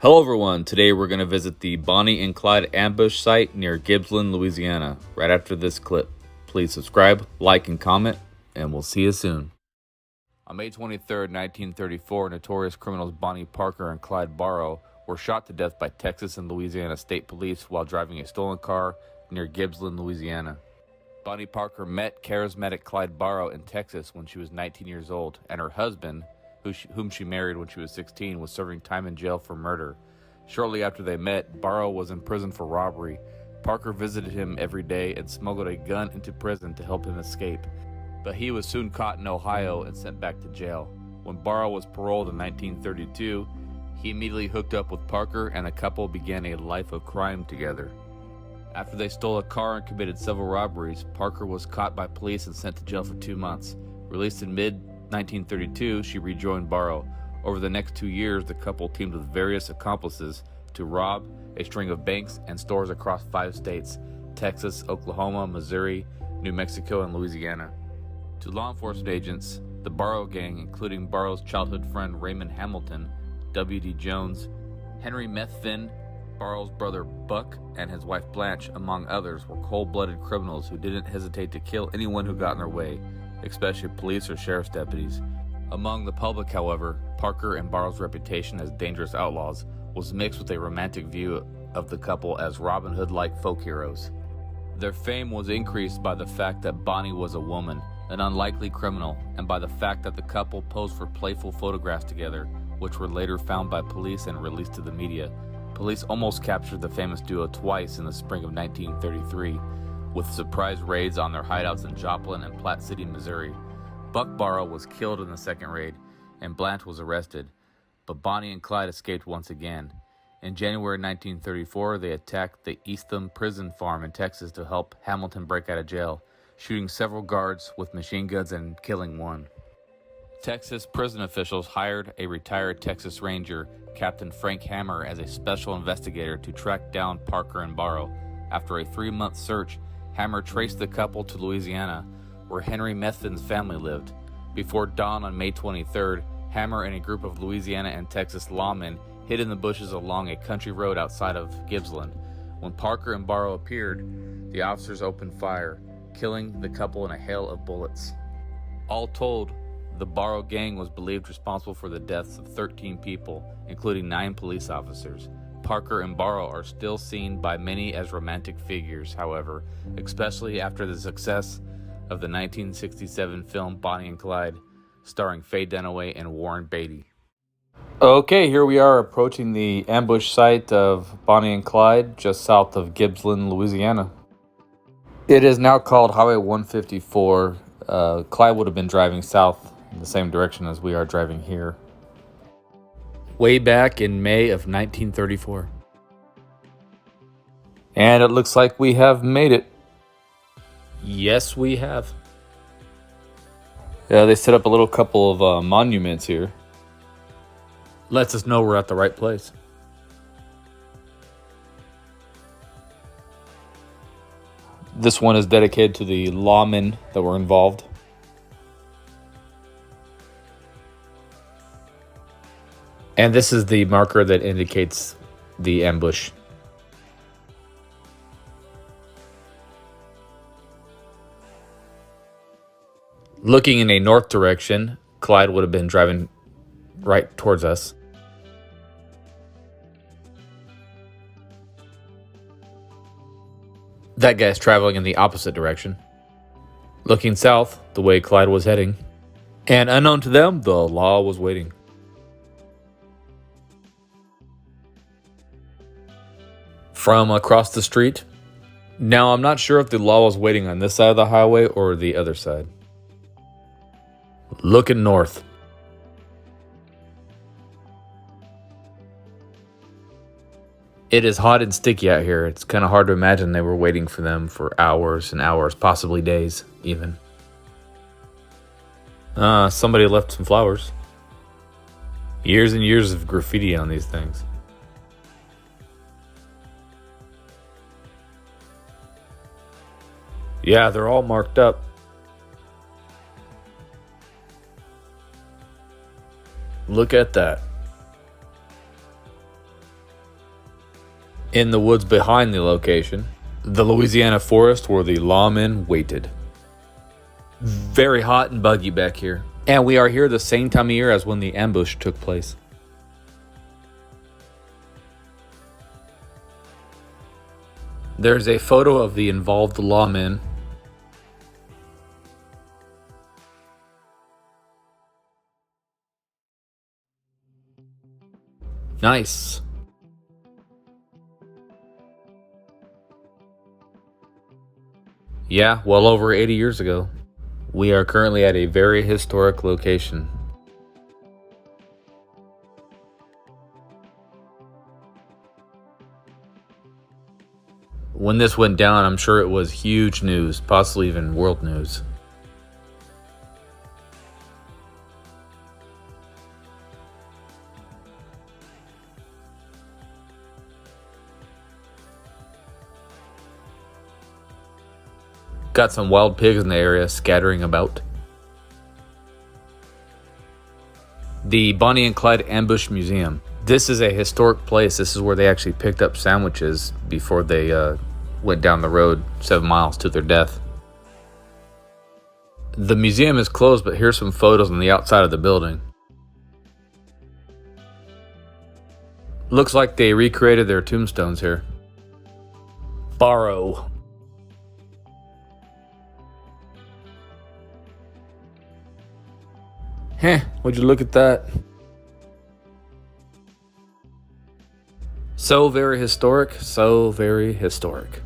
Hello everyone, today we're going to visit the Bonnie and Clyde ambush site near Gibbsland, Louisiana, right after this clip. Please subscribe, like, and comment, and we'll see you soon. On May 23, 1934, notorious criminals Bonnie Parker and Clyde Barrow were shot to death by Texas and Louisiana state police while driving a stolen car near Gibbsland, Louisiana. Bonnie Parker met charismatic Clyde Barrow in Texas when she was 19 years old, and her husband, whom she married when she was 16, was serving time in jail for murder. Shortly after they met, Barrow was in prison for robbery. Parker visited him every day and smuggled a gun into prison to help him escape. But he was soon caught in Ohio and sent back to jail. When Barrow was paroled in 1932, he immediately hooked up with Parker, and the couple began a life of crime together. After they stole a car and committed several robberies, Parker was caught by police and sent to jail for 2 months. Released in mid-1932, she rejoined Barrow. Over the next 2 years, the couple teamed with various accomplices to rob a string of banks and stores across 5 states: Texas, Oklahoma, Missouri, New Mexico, and Louisiana. To law enforcement agents, the Barrow gang, including Barrow's childhood friend Raymond Hamilton, W.D. Jones, Henry Methvin, Barrow's brother Buck, and his wife Blanche, among others, were cold-blooded criminals who didn't hesitate to kill anyone who got in their way, especially police or sheriff's deputies. Among the public, however, Parker and Barrow's reputation as dangerous outlaws was mixed with a romantic view of the couple as Robin Hood-like folk heroes. Their fame was increased by the fact that Bonnie was a woman, an unlikely criminal, and by the fact that the couple posed for playful photographs together, which were later found by police and released to the media. Police almost captured the famous duo twice in the spring of 1933, with surprise raids on their hideouts in Joplin and Platte City, Missouri. Buck Barrow was killed in the second raid, and Blanche was arrested, but Bonnie and Clyde escaped once again. In January 1934, they attacked the Eastham Prison Farm in Texas to help Hamilton break out of jail, shooting several guards with machine guns and killing one. Texas prison officials hired a retired Texas Ranger, Captain Frank Hammer, as a special investigator to track down Parker and Barrow. After a 3-month search, Hammer traced the couple to Louisiana, where Henry Methvin's family lived. Before dawn on May 23rd, Hammer and a group of Louisiana and Texas lawmen hid in the bushes along a country road outside of Gibbsland. When Parker and Barrow appeared, the officers opened fire, killing the couple in a hail of bullets. All told, the Barrow gang was believed responsible for the deaths of 13 people, including 9 police officers. Parker and Barrow are still seen by many as romantic figures, however, especially after the success of the 1967 film Bonnie and Clyde, starring Faye Dunaway and Warren Beatty. Okay, here we are approaching the ambush site of Bonnie and Clyde, just south of Gibbsland, Louisiana. It is now called Highway 154. Clyde would have been driving south in the same direction as we are driving here. Way back in May of 1934. And it looks like we have made it. Yes, we have. Yeah, they set up a little couple of monuments here. Lets us know we're at the right place. This one is dedicated to the lawmen that were involved. And this is the marker that indicates the ambush. Looking in a north direction, Clyde would have been driving right towards us. That guy's traveling in the opposite direction, looking south the way Clyde was heading. And unknown to them, the law was waiting. From across the street. Now, I'm not sure if the law was waiting on this side of the highway or the other side. Looking north. It is hot and sticky out here. It's kind of hard to imagine they were waiting for them for hours and hours, possibly days even. Somebody left some flowers. Years and years of graffiti on these things. Yeah, they're all marked up. Look at that. In the woods behind the location, the Louisiana forest where the lawmen waited. Very hot and buggy back here. And we are here the same time of year as when the ambush took place. There's a photo of the involved lawmen. Nice. Yeah, well over 80 years ago. We are currently at a very historic location. When this went down, I'm sure it was huge news, possibly even world news. Got some wild pigs in the area scattering about. The Bonnie and Clyde Ambush Museum. This is a historic place. This is where they actually picked up sandwiches before they went down the road 7 miles to their death. The museum is closed, but here's some photos on the outside of the building. Looks like they recreated their tombstones here. Borrow. Heh, would you look at that? So very historic, so very historic.